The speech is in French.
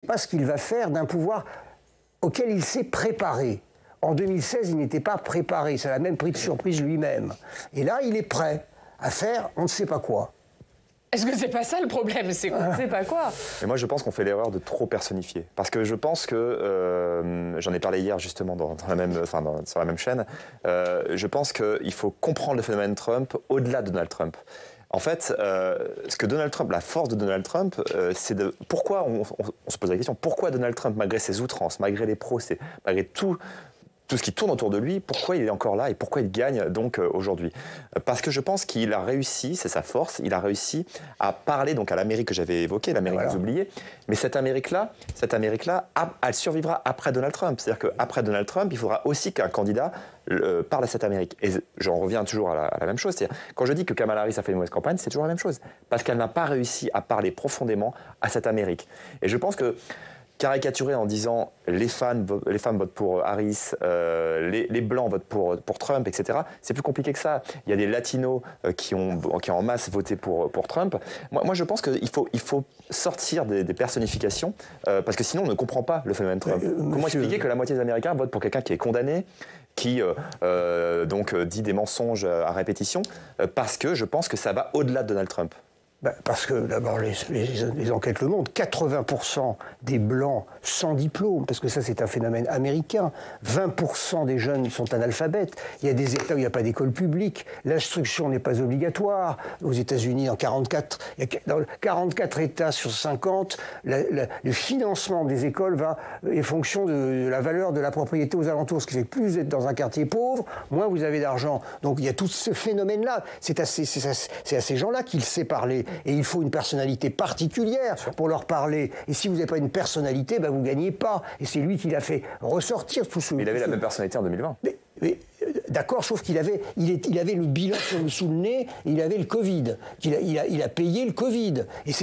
Pas ce qu'il va faire d'un pouvoir auquel il s'est préparé. En 2016, il n'était pas préparé, ça l'a même pris de surprise lui-même. Et là, il est prêt à faire on ne sait pas quoi. Est-ce que c'est pas ça le problème? C'est qu'on ne sait pas quoi. Et moi, je pense qu'on fait l'erreur de trop personnifier. Parce que je pense que, j'en ai parlé hier justement sur la même chaîne, je pense qu'il faut comprendre le phénomène Trump au-delà de Donald Trump. En fait, ce que Donald Trump, la force de Donald Trump, c'est de pourquoi on se pose la question, pourquoi Donald Trump, malgré ses outrances, malgré les procès, malgré tout ce qui tourne autour de lui, pourquoi il est encore là et pourquoi il gagne donc aujourd'hui? Parce que je pense qu'il a réussi, c'est sa force, il a réussi à parler donc à l'Amérique que j'avais évoquée, l'Amérique des oubliés, mais cette Amérique-là, elle survivra après Donald Trump. C'est-à-dire qu'après Donald Trump, il faudra aussi qu'un candidat parle à cette Amérique. Et j'en reviens toujours à la même chose. C'est-à-dire, quand je dis que Kamala Harris a fait une mauvaise campagne, c'est toujours la même chose. Parce qu'elle n'a pas réussi à parler profondément à cette Amérique. Et je pense que caricaturer en disant les femmes votent pour Harris, les blancs votent pour Trump, etc. C'est plus compliqué que ça. Il y a des latinos qui ont en masse voté pour Trump. Moi, je pense qu'il faut sortir des personnifications parce que sinon on ne comprend pas le phénomène Trump. Comment expliquer que la moitié des Américains votent pour quelqu'un qui est condamné, qui dit des mensonges à répétition, parce que je pense que ça va au-delà de Donald Trump. Parce que d'abord les enquêtes le montrent, 80% des blancs sans diplôme, parce que ça c'est un phénomène américain, 20% des jeunes sont analphabètes, il y a des États où il n'y a pas d'école publique, l'instruction n'est pas obligatoire, aux États-Unis dans 44 États sur 50, le financement des écoles est fonction de la valeur de la propriété aux alentours, ce qui fait que plus vous êtes dans un quartier pauvre, moins vous avez d'argent. Donc il y a tout ce phénomène-là, c'est à ces gens-là qu'il sait parler. Et il faut une personnalité particulière pour leur parler. Et si vous n'avez pas une personnalité, vous ne gagnez pas. Et c'est lui qui l'a fait ressortir tout ce... Mais il avait la même personnalité en 2020. D'accord, sauf qu'il avait le bilan sous le nez, et il avait le Covid. Il a payé le Covid. Et